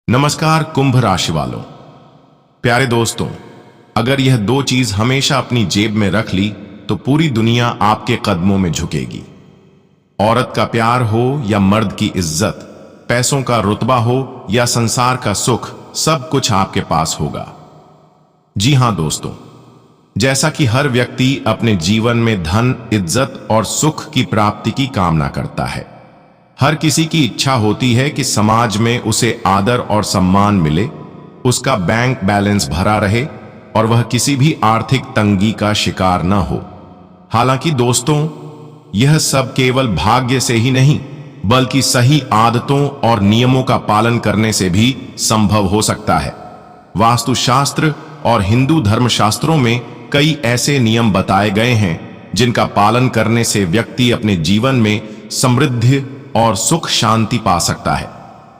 नमस्कार कुंभ राशि वालों। प्यारे दोस्तों, अगर यह दो चीज हमेशा अपनी जेब में रख ली तो पूरी दुनिया आपके कदमों में झुकेगी। औरत का प्यार हो या मर्द की इज्जत, पैसों का रुतबा हो या संसार का सुख, सब कुछ आपके पास होगा। जी हां दोस्तों, जैसा कि हर व्यक्ति अपने जीवन में धन, इज्जत और सुख की प्राप्ति की कामना करता है, हर किसी की इच्छा होती है कि समाज में उसे आदर और सम्मान मिले, उसका बैंक बैलेंस भरा रहे और वह किसी भी आर्थिक तंगी का शिकार न हो। हालांकि दोस्तों, यह सब केवल भाग्य से ही नहीं बल्कि सही आदतों और नियमों का पालन करने से भी संभव हो सकता है। वास्तुशास्त्र और हिंदू धर्मशास्त्रों में कई ऐसे नियम बताए गए हैं जिनका पालन करने से व्यक्ति अपने जीवन में समृद्धि और सुख शांति पा सकता है।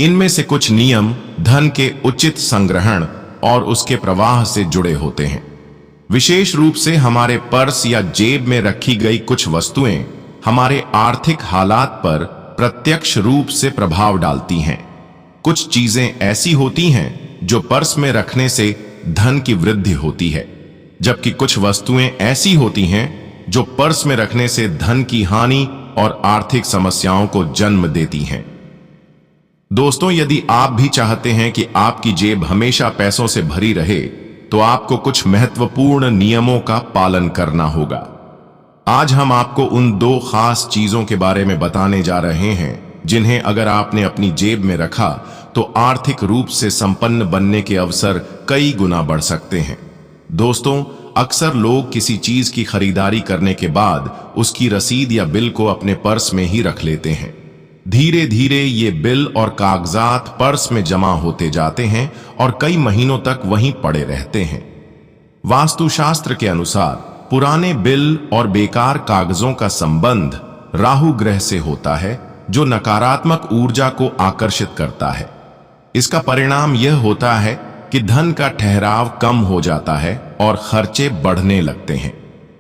इनमें से कुछ नियम धन के उचित संग्रहण और उसके प्रवाह से जुड़े होते हैं। विशेष रूप से हमारे पर्स या जेब में रखी गई कुछ वस्तुएं हमारे आर्थिक हालात पर प्रत्यक्ष रूप से प्रभाव डालती हैं। कुछ चीजें ऐसी होती हैं जो पर्स में रखने से धन की वृद्धि होती है, जबकि कुछ वस्तुएं ऐसी होती हैं जो पर्स में रखने से धन की हानि और आर्थिक समस्याओं को जन्म देती हैं। दोस्तों, यदि आप भी चाहते हैं कि आपकी जेब हमेशा पैसों से भरी रहे, तो आपको कुछ महत्वपूर्ण नियमों का पालन करना होगा। आज हम आपको उन दो खास चीजों के बारे में बताने जा रहे हैं जिन्हें अगर आपने अपनी जेब में रखा तो आर्थिक रूप से संपन्न बनने के अवसर कई गुना बढ़ सकते हैं। दोस्तों, अक्सर लोग किसी चीज की खरीदारी करने के बाद उसकी रसीद या बिल को अपने पर्स में ही रख लेते हैं। धीरे धीरे ये बिल और कागजात पर्स में जमा होते जाते हैं और कई महीनों तक वहीं पड़े रहते हैं। वास्तुशास्त्र के अनुसार पुराने बिल और बेकार कागजों का संबंध राहु ग्रह से होता है, जो नकारात्मक ऊर्जा को आकर्षित करता है। इसका परिणाम यह होता है कि धन का ठहराव कम हो जाता है और खर्चे बढ़ने लगते हैं।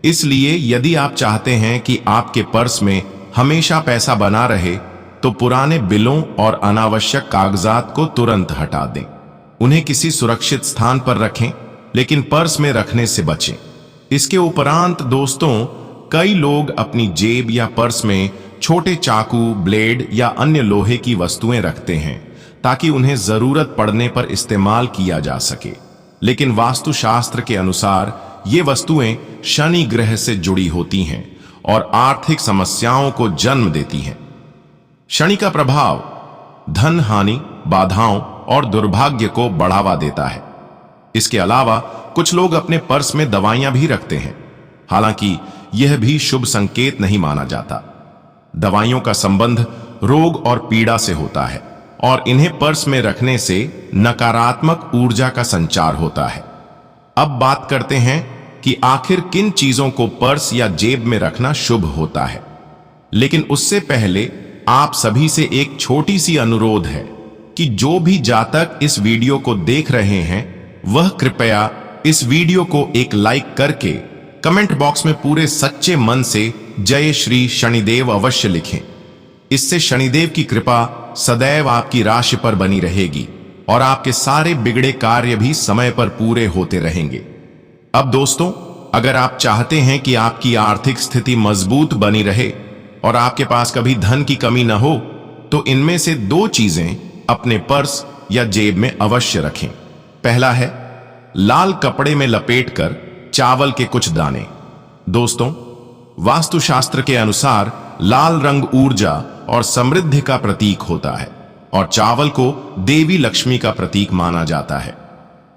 इसलिए यदि आप चाहते हैं कि आपके पर्स में हमेशा पैसा बना रहे, तो पुराने बिलों और अनावश्यक कागजात को तुरंत हटा दें। उन्हें किसी सुरक्षित स्थान पर रखें, लेकिन पर्स में रखने से बचें। इसके उपरांत दोस्तों, कई लोग अपनी जेब या पर्स में छोटे चाकू, ब्लेड या अन्य लोहे की वस्तुएं रखते हैं ताकि उन्हें जरूरत पड़ने पर इस्तेमाल किया जा सके। लेकिन वास्तुशास्त्र के अनुसार ये वस्तुएं शनि ग्रह से जुड़ी होती हैं और आर्थिक समस्याओं को जन्म देती हैं। शनि का प्रभाव धन हानि, बाधाओं और दुर्भाग्य को बढ़ावा देता है। इसके अलावा कुछ लोग अपने पर्स में दवाइयां भी रखते हैं। हालांकि यह भी शुभ संकेत नहीं माना जाता। दवाइयों का संबंध रोग और पीड़ा से होता है और इन्हें पर्स में रखने से नकारात्मक ऊर्जा का संचार होता है। अब बात करते हैं कि आखिर किन चीजों को पर्स या जेब में रखना शुभ होता है। लेकिन उससे पहले आप सभी से एक छोटी सी अनुरोध है कि जो भी जातक इस वीडियो को देख रहे हैं, वह कृपया इस वीडियो को एक लाइक करके कमेंट बॉक्स में पूरे सच्चे मन से जय श्री शनिदेव अवश्य लिखें। इससे शनिदेव की कृपा सदैव आपकी राशि पर बनी रहेगी और आपके सारे बिगड़े कार्य भी समय पर पूरे होते रहेंगे। अब दोस्तों, अगर आप चाहते हैं कि आपकी आर्थिक स्थिति मजबूत बनी रहे और आपके पास कभी धन की कमी न हो, तो इनमें से दो चीजें अपने पर्स या जेब में अवश्य रखें। पहला है लाल कपड़े में लपेटकर चावल के कुछ दाने। दोस्तों, वास्तुशास्त्र के अनुसार लाल रंग ऊर्जा और समृद्धि का प्रतीक होता है और चावल को देवी लक्ष्मी का प्रतीक माना जाता है।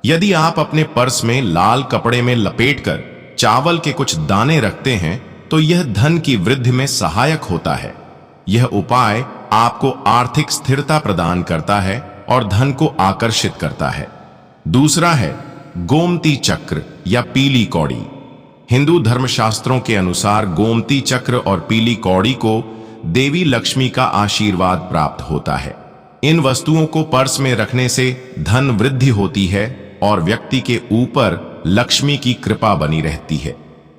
यदि आप अपने पर्स में लाल कपड़े में लपेटकर चावल के कुछ दाने रखते हैं, तो यह धन की वृद्धि में सहायक होता है। यह उपाय आपको आर्थिक स्थिरता प्रदान करता है और धन को आकर्षित करता है। दूसरा है गोमती चक्र या पीली कौड़ी। हिंदू धर्मशास्त्रों के अनुसार गोमती चक्र और पीली कौड़ी को देवी लक्ष्मी का आशीर्वाद प्राप्त होता है। इन वस्तुओं को पर्स में रखने से धन वृद्धि होती है और व्यक्ति के ऊपर लक्ष्मी की कृपा बनी रहती है।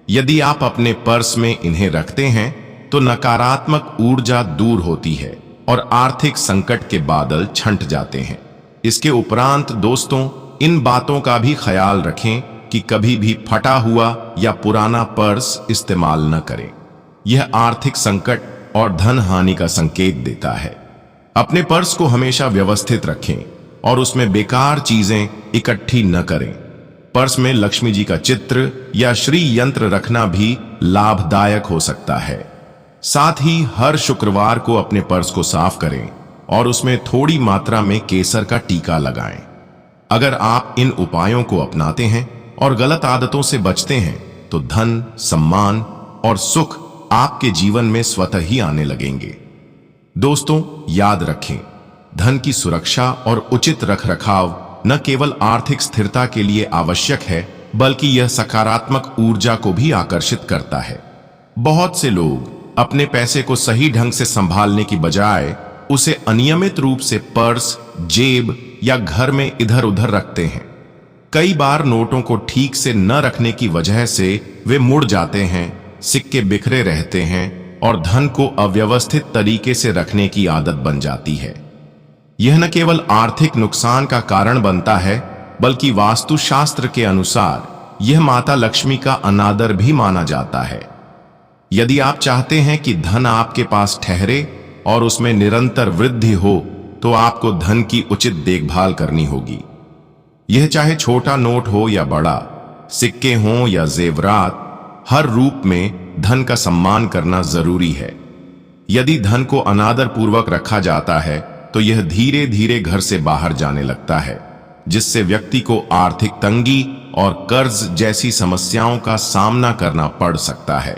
यदि आप अपने पर्स में इन्हें रखते हैं तो नकारात्मक ऊर्जा दूर होती है और आर्थिक संकट के बादल छंट जाते हैं। इसके उपरांत दोस्तों, इन बातों का भी ख्याल रखें कि कभी भी फटा हुआ या पुराना पर्स इस्तेमाल न करें। यह आर्थिक संकट और धन हानि का संकेत देता है। अपने पर्स को हमेशा व्यवस्थित रखें और उसमें बेकार चीजें इकट्ठी न करें। पर्स में लक्ष्मी जी का चित्र या श्री यंत्र रखना भी लाभदायक हो सकता है। साथ ही हर शुक्रवार को अपने पर्स को साफ करें और उसमें थोड़ी मात्रा में केसर का टीका लगाएं। अगर आप इन उपायों को अपनाते हैं और गलत आदतों से बचते हैं तो धन, सम्मान और सुख आपके जीवन में स्वतः ही आने लगेंगे। दोस्तों, याद रखें, धन की सुरक्षा और उचित रखरखाव न केवल आर्थिक स्थिरता के लिए आवश्यक है, बल्कि यह सकारात्मक ऊर्जा को भी आकर्षित करता है। बहुत से लोग अपने पैसे को सही ढंग से संभालने की बजाय उसे अनियमित रूप से पर्स, जेब या घर में इधर उधर रखते हैं। कई बार नोटों को ठीक से न रखने की वजह से वे मुड़ जाते हैं, सिक्के बिखरे रहते हैं और धन को अव्यवस्थित तरीके से रखने की आदत बन जाती है। यह न केवल आर्थिक नुकसान का कारण बनता है, बल्कि वास्तुशास्त्र के अनुसार यह माता लक्ष्मी का अनादर भी माना जाता है। यदि आप चाहते हैं कि धन आपके पास ठहरे और उसमें निरंतर वृद्धि हो, तो आपको धन की उचित देखभाल करनी होगी। यह चाहे छोटा नोट हो या बड़ा, सिक्के हों या जेवरात, हर रूप में धन का सम्मान करना जरूरी है। यदि धन को अनादर पूर्वक रखा जाता है तो यह धीरे धीरे घर से बाहर जाने लगता है, जिससे व्यक्ति को आर्थिक तंगी और कर्ज जैसी समस्याओं का सामना करना पड़ सकता है।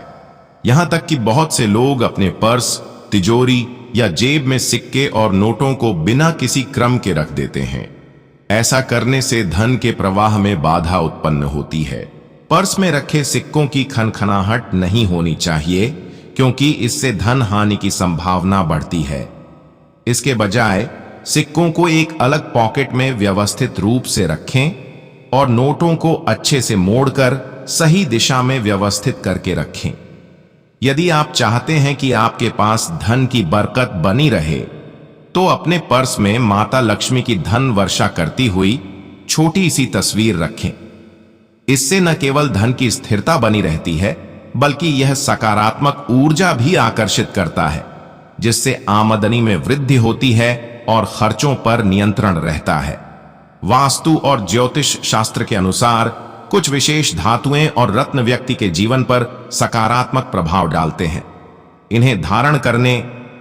यहां तक कि बहुत से लोग अपने पर्स, तिजोरी या जेब में सिक्के और नोटों को बिना किसी क्रम के रख देते हैं। ऐसा करने से धन के प्रवाह में बाधा उत्पन्न होती है। पर्स में रखे सिक्कों की खनखनाहट नहीं होनी चाहिए, क्योंकि इससे धन हानि की संभावना बढ़ती है। इसके बजाय सिक्कों को एक अलग पॉकेट में व्यवस्थित रूप से रखें और नोटों को अच्छे से मोड़कर सही दिशा में व्यवस्थित करके रखें। यदि आप चाहते हैं कि आपके पास धन की बरकत बनी रहे, तो अपने पर्स में माता लक्ष्मी की धन वर्षा करती हुई छोटी सी तस्वीर रखें। इससे न केवल धन की स्थिरता बनी रहती है, बल्कि यह सकारात्मक ऊर्जा भी आकर्षित करता है, जिससे आमदनी में वृद्धि होती है और खर्चों पर नियंत्रण रहता है। वास्तु और ज्योतिष शास्त्र के अनुसार कुछ विशेष धातुएं और रत्न व्यक्ति के जीवन पर सकारात्मक प्रभाव डालते हैं। इन्हें धारण करने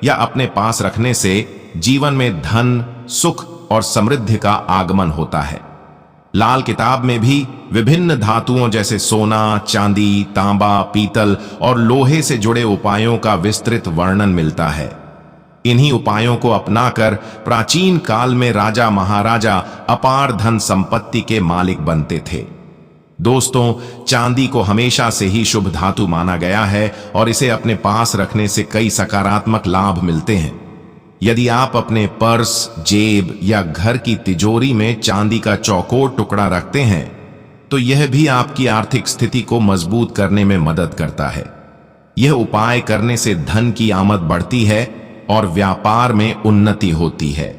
या अपने पास रखने से जीवन में धन, सुख और समृद्धि का आगमन होता है। लाल किताब में भी विभिन्न धातुओं जैसे सोना, चांदी, तांबा, पीतल और लोहे से जुड़े उपायों का विस्तृत वर्णन मिलता है। इन्हीं उपायों को अपनाकर प्राचीन काल में राजा महाराजा अपार धन संपत्ति के मालिक बनते थे। दोस्तों, चांदी को हमेशा से ही शुभ धातु माना गया है और इसे अपने पास रखने से कई सकारात्मक लाभ मिलते हैं। यदि आप अपने पर्स, जेब या घर की तिजोरी में चांदी का चौकोर टुकड़ा रखते हैं, तो यह भी आपकी आर्थिक स्थिति को मजबूत करने में मदद करता है। यह उपाय करने से धन की आमद बढ़ती है और व्यापार में उन्नति होती है।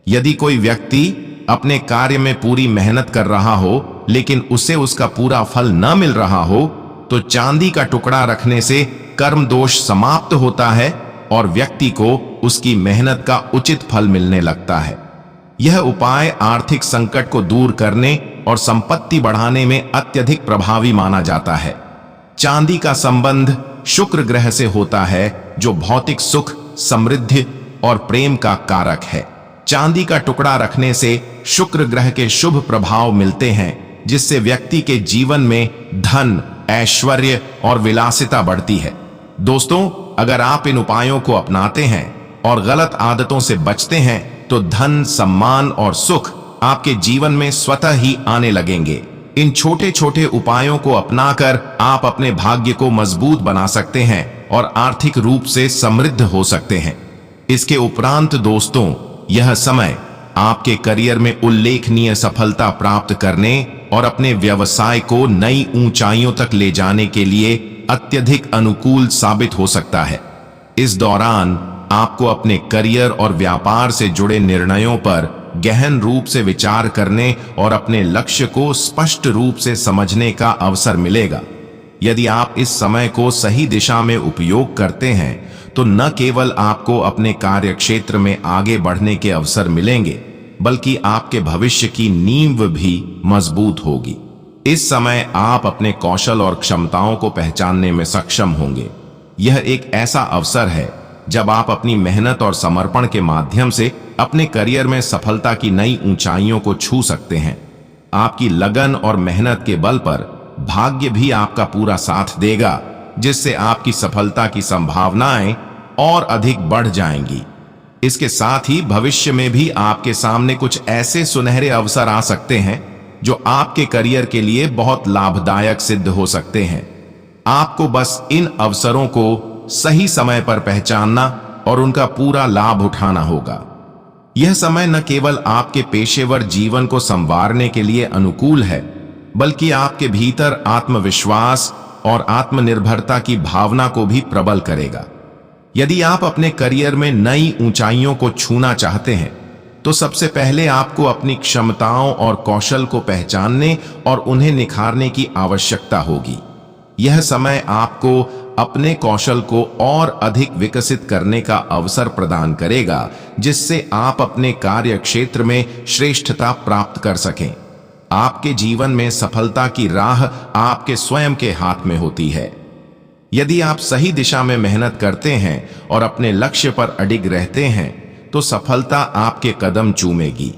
यदि कोई व्यक्ति अपने कार्य में पूरी मेहनत कर रहा हो, लेकिन उसे उसका पूरा फल न मिल रहा हो, तो चांदी का टुकड़ा रखने से कर्म दोष समाप्त होता है और व्यक्ति को उसकी मेहनत का उचित फल मिलने लगता है। यह उपाय आर्थिक संकट को दूर करने और संपत्ति बढ़ाने में अत्यधिक प्रभावी माना जाता है। चांदी का संबंध शुक्र ग्रह से होता है, जो भौतिक सुख, समृद्धि और प्रेम का कारक है। चांदी का टुकड़ा रखने से शुक्र ग्रह के शुभ प्रभाव मिलते हैं, जिससे व्यक्ति के जीवन में धन, ऐश्वर्य और विलासिता बढ़ती है। दोस्तों, अगर आप इन उपायों को अपनाते हैं और गलत आदतों से बचते हैं, तो धन, सम्मान और सुख आपके जीवन में स्वतः ही आने लगेंगे। इन छोटे छोटे उपायों को अपनाकर आप अपने भाग्य को मजबूत बना सकते हैं और आर्थिक रूप से समृद्ध हो सकते हैं। इसके उपरांत दोस्तों, यह समय आपके करियर में उल्लेखनीय सफलता प्राप्त करने और अपने व्यवसाय को नई ऊंचाइयों तक ले जाने के लिए अत्यधिक अनुकूल साबित हो सकता है। इस दौरान आपको अपने करियर और व्यापार से जुड़े निर्णयों पर गहन रूप से विचार करने और अपने लक्ष्य को स्पष्ट रूप से समझने का अवसर मिलेगा। यदि आप इस समय को सही दिशा में उपयोग करते हैं तो न केवल आपको अपने कार्य क्षेत्र में आगे बढ़ने के अवसर मिलेंगे, बल्कि आपके भविष्य की नींव भी मजबूत होगी। इस समय आप अपने कौशल और क्षमताओं को पहचानने में सक्षम होंगे। यह एक ऐसा अवसर है जब आप अपनी मेहनत और समर्पण के माध्यम से अपने करियर में सफलता की नई ऊंचाइयों को छू सकते हैं। आपकी लगन और मेहनत के बल पर भाग्य भी आपका पूरा साथ देगा, जिससे आपकी सफलता की संभावनाएं और अधिक बढ़ जाएंगी। इसके साथ ही भविष्य में भी आपके सामने कुछ ऐसे सुनहरे अवसर आ सकते हैं जो आपके करियर के लिए बहुत लाभदायक सिद्ध हो सकते हैं। आपको बस इन अवसरों को सही समय पर पहचानना और उनका पूरा लाभ उठाना होगा। यह समय न केवल आपके पेशेवर जीवन को संवारने के लिए अनुकूल है, बल्कि आपके भीतर आत्मविश्वास और आत्मनिर्भरता की भावना को भी प्रबल करेगा। यदि आप अपने करियर में नई ऊंचाइयों को छूना चाहते हैं तो सबसे पहले आपको अपनी क्षमताओं और कौशल को पहचानने और उन्हें निखारने की आवश्यकता होगी। यह समय आपको अपने कौशल को और अधिक विकसित करने का अवसर प्रदान करेगा, जिससे आप अपने कार्य क्षेत्र में श्रेष्ठता प्राप्त कर सकें। आपके जीवन में सफलता की राह आपके स्वयं के हाथ में होती है। यदि आप सही दिशा में मेहनत करते हैं और अपने लक्ष्य पर अडिग रहते हैं तो सफलता आपके कदम चूमेगी।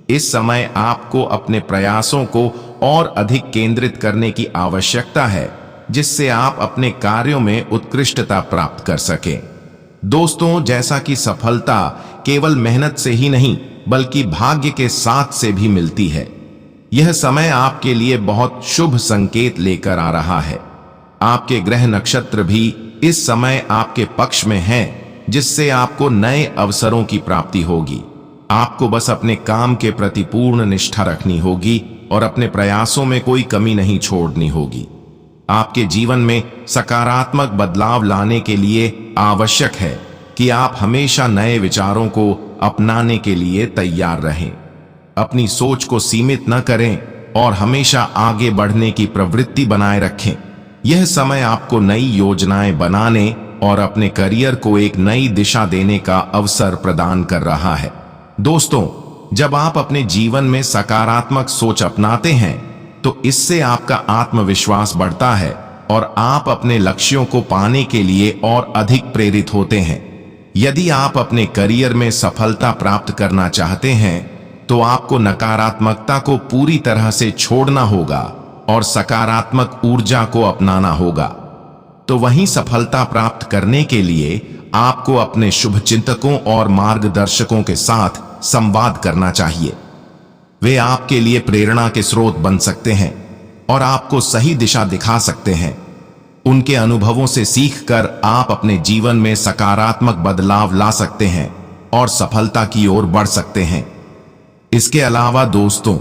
इस समय आपको अपने प्रयासों को और अधिक केंद्रित करने की आवश्यकता है, जिससे आप अपने कार्यों में उत्कृष्टता प्राप्त कर सकें। दोस्तों, जैसा कि सफलता केवल मेहनत से ही नहीं बल्कि भाग्य के साथ से भी मिलती है, यह समय आपके लिए बहुत शुभ संकेत लेकर आ रहा है। आपके ग्रह नक्षत्र भी इस समय आपके पक्ष में हैं, जिससे आपको नए अवसरों की प्राप्ति होगी। आपको बस अपने काम के प्रति पूर्ण निष्ठा रखनी होगी और अपने प्रयासों में कोई कमी नहीं छोड़नी होगी। आपके जीवन में सकारात्मक बदलाव लाने के लिए आवश्यक है कि आप हमेशा नए विचारों को अपनाने के लिए तैयार रहें। अपनी सोच को सीमित न करें और हमेशा आगे बढ़ने की प्रवृत्ति बनाए रखें। यह समय आपको नई योजनाएं बनाने और अपने करियर को एक नई दिशा देने का अवसर प्रदान कर रहा है। दोस्तों, जब आप अपने जीवन में सकारात्मक सोच अपनाते हैं तो इससे आपका आत्मविश्वास बढ़ता है और आप अपने लक्ष्यों को पाने के लिए और अधिक प्रेरित होते हैं। यदि आप अपने करियर में सफलता प्राप्त करना चाहते हैं तो आपको नकारात्मकता को पूरी तरह से छोड़ना होगा और सकारात्मक ऊर्जा को अपनाना होगा। तो वहीं सफलता प्राप्त करने के लिए आपको अपने शुभचिंतकों और मार्गदर्शकों के साथ संवाद करना चाहिए। वे आपके लिए प्रेरणा के स्रोत बन सकते हैं और आपको सही दिशा दिखा सकते हैं। उनके अनुभवों से सीखकर आप अपने जीवन में सकारात्मक बदलाव ला सकते हैं और सफलता की ओर बढ़ सकते हैं। इसके अलावा दोस्तों,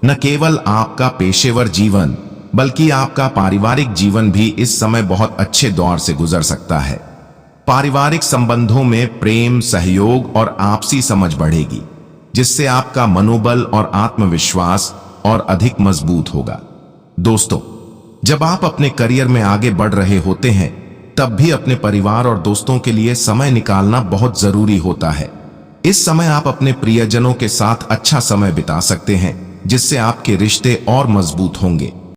न केवल आपका पेशेवर जीवन बल्कि आपका पारिवारिक जीवन भी इस समय बहुत अच्छे दौर से गुजर सकता है। पारिवारिक संबंधों में प्रेम, सहयोग और आपसी समझ बढ़ेगी, जिससे आपका मनोबल और आत्मविश्वास और अधिक मजबूत होगा। दोस्तों, जब आप अपने करियर में आगे बढ़ रहे होते हैं तब भी अपने परिवार और दोस्तों के लिए समय निकालना बहुत जरूरी होता है। इस समय आप अपने प्रियजनों के साथ अच्छा समय बिता सकते हैं, जिससे आपके रिश्ते और मजबूत होंगे।